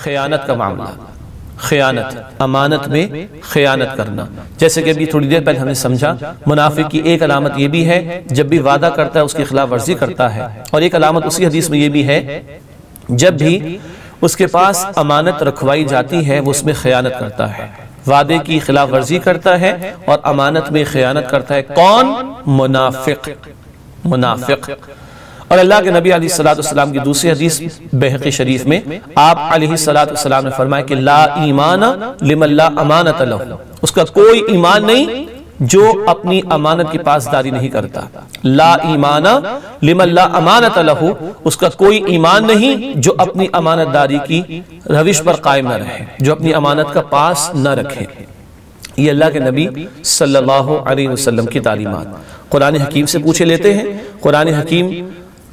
خیانت کا معاملہ، خیانت، امانت میں خیانت کرنا، جیسے کہ ابھی تھوڑی دیر پہلے ہم نے سمجھا منافق کی ایک علامت یہ بھی ہے جب بھی وعدہ کرتا ہے اس کی خلاف ورزی کرتا ہے، اور ایک علامت اسی حدیث میں یہ بھی ہے جب بھی اس کے پاس امانت رکھوائی جاتی ہے وہ اس میں خیانت کرتا ہے، وعدے کی خلاف ورزی کرتا ہے اور امانت میں خیانت کرتا ہے۔ کون؟ منافق، منافق۔ اور اللہ کے نبی علیہ السلام کی دوسری حدیث بہقی شریف میں آپ علیہ السلام نے فرمایا کہ لا ایمان لمن لا امانت لہ، اس کا کوئی ایمان نہیں جو اپنی امانت کی پاسداری نہیں کرتا۔ لا ایمان لمن لا امانت لہ، اس کا کوئی ایمان نہیں جو اپنی امانت داری کی روش پر قائم نہ رہے، جو اپنی امانت کا پاس نہ رکھے۔ یہ اللہ کے نبی صلی اللہ علیہ وسلم کی تعلیمات قرآن حکیم سے پوچھے لیتے ہیں۔ قرآن حکیم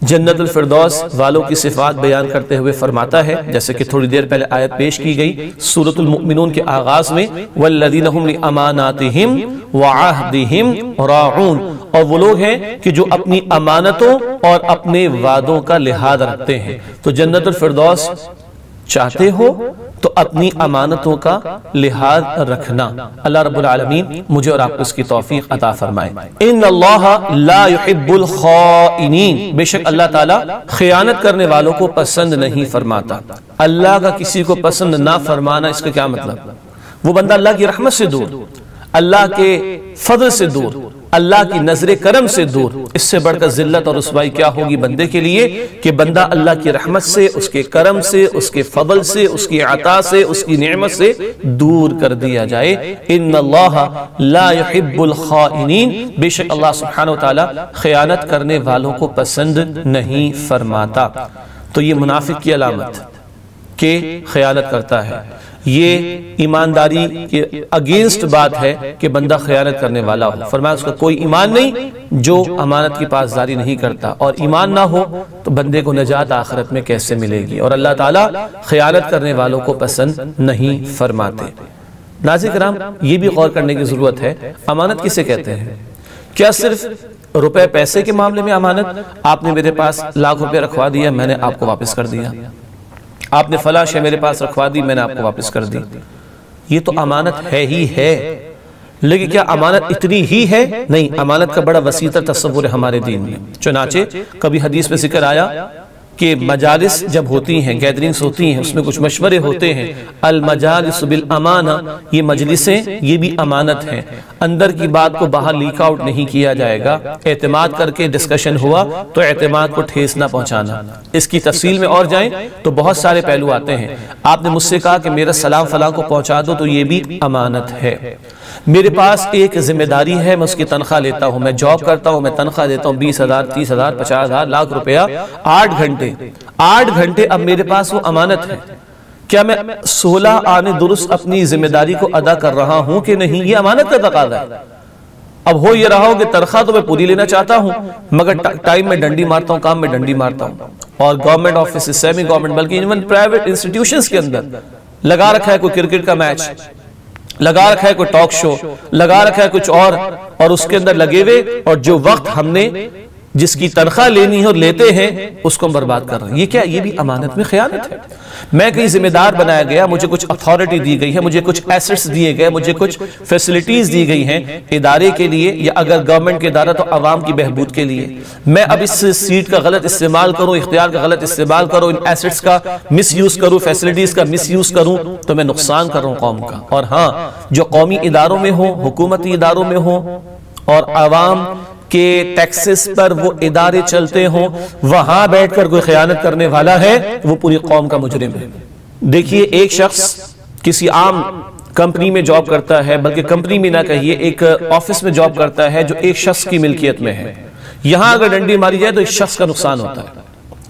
جنت الفردوس والوں کی صفات بیان کرتے ہوئے فرماتا ہے، جیسے کہ تھوڑی دیر پہلے آیت پیش کی گئی سورۃ المؤمنون کے آغاز میں، وَالَّذِينَ هُمْ لِأَمَانَاتِهِمْ وَعَهْدِهِمْ رَاعُونَ، اور وہ لوگ ہیں کہ جو اپنی امانتوں اور اپنے وعدوں کا لحاظ رکھتے ہیں۔ تو جنت الفردوس چاہتے ہو تو اپنی امانتوں کا لحاظ رکھنا۔ اللہ رب العالمین مجھے اور آپ کو اس کی توفیق عطا فرمائے۔ ان اللہ لا يحب الخائنین، بے شک اللہ تعالیٰ خیانت کرنے والوں کو پسند نہیں فرماتا۔ اللہ کا کسی کو پسند نہ فرمانا، اس کا کیا مطلب؟ وہ بندہ اللہ کی رحمت سے دور، اللہ کے فضل سے دور، اللہ کی نظر کرم سے دور۔ اس سے بڑھ کر ذلت اور رسوائی کیا ہوگی بندے کے لیے کہ بندہ اللہ کی رحمت سے، اس کے کرم سے، اس کے فضل سے، اس کی عطا سے، اس کی نعمت سے دور کر دیا جائے۔ ان اللہ لا يحب الخائنین، بے شک اللہ سبحانہ وتعالی خیانت کرنے والوں کو پسند نہیں فرماتا۔ تو یہ منافق کی علامت کہ خیانت کرتا ہے، یہ ایمانداری کے اگینسٹ بات ہے کہ بندہ خیانت کرنے والا ہو۔ فرمایا اس کا کوئی ایمان نہیں جو امانت کی پاسداری نہیں کرتا، اور ایمان نہ ہو تو بندے کو نجات آخرت میں کیسے ملے گی؟ اور اللہ تعالیٰ خیانت کرنے والوں کو پسند نہیں فرماتے۔ ناظرین کرام، یہ بھی غور کرنے کی ضرورت ہے، امانت کسے کہتے ہیں؟ کیا صرف روپے پیسے کے معاملے میں امانت؟ آپ نے میرے پاس لاکھ روپے رکھوا دیا، میں نے آپ کو واپس کر دیا۔ آپ نے فلاں شے میرے پاس رکھوا دی، میں نے آپ کو واپس کر دی۔ یہ تو امانت ہے ہی ہے، لیکن کیا امانت اتنی ہی ہے؟ نہیں، امانت کا بڑا وسیع تر تصور ہے ہمارے دین میں۔ چنانچہ کبھی حدیث میں ذکر آیا کہ مجالس جب ہوتی ہیں، گیدرنگز ہوتی ہیں، اس میں کچھ مشورے ہوتے ہیں۔ المجالس بالامانہ، یہ مجلسیں یہ بھی امانت ہیں، اندر کی بات کو باہر لیک آؤٹ نہیں کیا جائے گا۔ اعتماد کر کے ڈسکشن ہوا تو اعتماد کو ٹھیس نہ پہنچانا۔ اس کی تفصیل میں اور جائیں تو بہت سارے پہلو آتے ہیں۔ آپ نے مجھ سے کہا کہ میرا سلام فلاں کو پہنچا دو، تو یہ بھی امانت ہے۔ میرے پاس ایک ذمہ داری ہے، میں اس کی تنخواہ لیتا ہوں، میں جاب کرتا ہوں، میں تنخواہ دیتا ہوں 20,000 30,000 50,000 لاکھ روپیہ، 8 گھنٹے اب میرے پاس وہ امانت ہے۔ کیا میں 16 آنے درست اپنی ذمہ داری کو ادا کر رہا ہوں کہ نہیں؟ یہ امانت کا تقاضا ہے۔ اب ہو یہ رہا ہو کہ تنخواہ تو میں پوری لینا چاہتا ہوں، مگر ٹائم میں ڈنڈی مارتا ہوں، کام میں ڈنڈی مارتا ہوں۔ اور گورنمنٹ آفس، سیمی گورنمنٹ، بلکہ ایون پرائیویٹ انسٹیٹیوشنز کے اندر لگا رکھا ہے کوئی کرکٹ کا میچ، لگا رکھا ہے کوئی ٹاک شو، لگا رکھا ہے کچھ اور اس کے اندر لگے ہوئے، اور جو وقت ہم نے جس کی تنخواہ لینی ہے اور لیتے ہیں اس کو ہم برباد کر رہے ہیں۔ یہ کیا؟ یہ بھی امانت میں خیانت ہے۔ میں کہیں ذمہ دار بنایا گیا، مجھے کچھ اتھارٹی دی گئی ہے، مجھے کچھ ایسٹس دیے گئے، مجھے کچھ فیسلٹیز دی گئی ہیں ادارے کے لیے، یا اگر گورنمنٹ کے ادارہ تو عوام کی بہبود کے لیے۔ میں اب اس سیٹ کا غلط استعمال کروں، اختیار کا غلط استعمال کروں، ان ایسٹس کا مس یوز کروں، فیسلٹیز کا مس یوز کروں، تو میں نقصان کر رہا ہوں قوم کا۔ اور ہاں، جو قومی اداروں میں ہوں، حکومتی اداروں میں ہوں، اور عوام کہ ٹیکسز پر وہ ادارے چلتے ہوں، وہاں بیٹھ کر کوئی خیانت کرنے والا ہے، وہ پوری قوم کا مجرم ہے۔ دیکھیے، ایک شخص کسی عام کمپنی میں جاب کرتا ہے، بلکہ کمپنی میں نہ کہیے، ایک آفس میں جاب کرتا ہے جو ایک شخص کی ملکیت میں ہے۔ یہاں اگر ڈنڈی ماری جائے تو ایک شخص کا نقصان ہوتا ہے،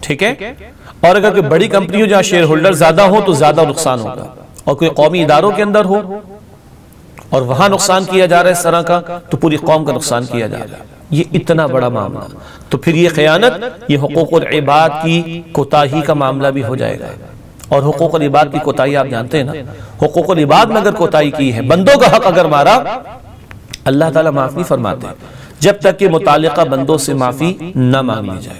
ٹھیک ہے؟ اور اگر کوئی بڑی کمپنی ہو جہاں شیئر ہولڈر زیادہ ہو تو زیادہ نقصان ہوگا، اور کوئی قومی اداروں کے اندر ہو اور وہاں نقصان کیا جا رہا ہے اس طرح کا، تو پوری قوم کا نقصان کیا جا رہا ہے۔ یہ اتنا بڑا معاملہ، تو پھر یہ خیانت، یہ حقوق العباد کی کوتاہی کا معاملہ بھی ہو جائے گا۔ اور حقوق العباد کی کوتاہی آپ جانتے ہیں نا، حقوق العباد میں اگر کوتاہی کی ہے، بندوں کا حق اگر مارا، اللہ تعالیٰ معاف نہیں فرماتے جب تک کہ متعلقہ بندوں سے معافی نہ مانگ لی جائے۔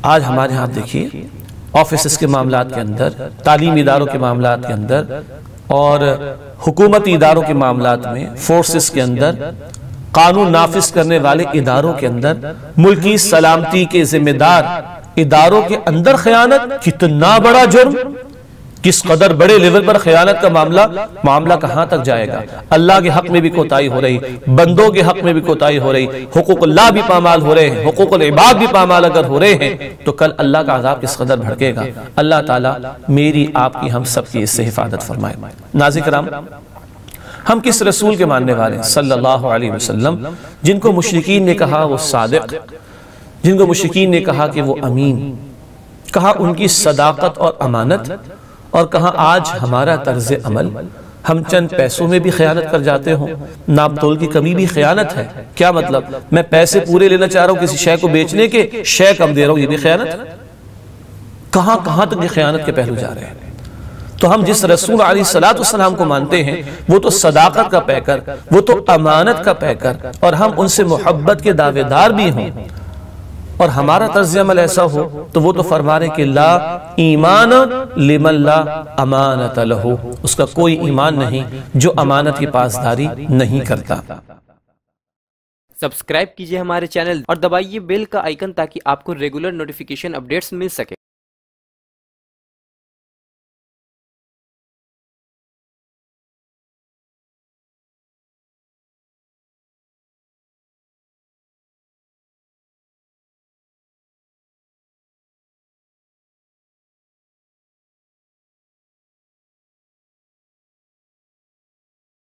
آج ہمارے ہاں دیکھیے، آفیسز کے معاملات کے اندر، تعلیمی اداروں کے معاملات کے اندر، اور حکومتی اداروں کے معاملات میں، فورسز کے اندر، قانون نافذ کرنے والے اداروں کے اندر، ملکی سلامتی کے ذمہ دار اداروں کے اندر خیانت کتنا بڑا جرم، کس قدر بڑے لیول پر خیانت کا معاملہ کہاں تک جائے گا۔ اللہ کے حق میں بھی کوتاہی ہو رہی، بندوں کے حق میں بھی کوتاہی ہو رہی، حقوق اللہ بھی پامال ہو رہے ہیں، حقوق العباد بھی پامال اگر ہو رہے ہیں تو کل اللہ کا عذاب کس قدر بھڑکے گا۔ اللہ تعالیٰ میری، آپ کی، ہم سب کی اس سے حفاظت فرمائے۔ ناظرین کرام، ہم کس رسول کے ماننے والے ہیں صلی اللہ علیہ وسلم، جن کو مشرکین نے کہا وہ صادق، جن کو مشرکین نے کہا کہ وہ امین، کہا ان کی صداقت اور امانت، اور کہا آج ہمارا طرز عمل، ہم چند پیسوں میں بھی خیانت کر جاتے ہوں، ناپ تول کی کمی بھی خیانت ہے۔ کیا مطلب؟ میں پیسے پورے لینا چاہ رہا ہوں کسی شے کو بیچنے کے، شے کم دے رہا ہوں، یہ بھی خیانت ہے۔ کہاں تک یہ خیانت کے پہلو جا رہے ہیں؟ تو ہم جس رسول علیہ السلام کو مانتے ہیں وہ تو صداقت کا پیکر، وہ تو امانت کا پیکر، اور ہم ان سے محبت کے دعوے دار بھی ہوں، اور ہمارا طرز عمل ایسا ہو تو وہ تو فرما رہے کہ لا ایمان لمن لا امانت لہو، اس کا کوئی ایمان نہیں جو امانت کی پاسداری نہیں کرتا۔ سبسکرائب کیجئے ہمارے چینل اور دبائیے بیل کا آئیکن تاکہ آپ کو ریگولر نوٹیفیکیشن اپڈیٹس مل سکے۔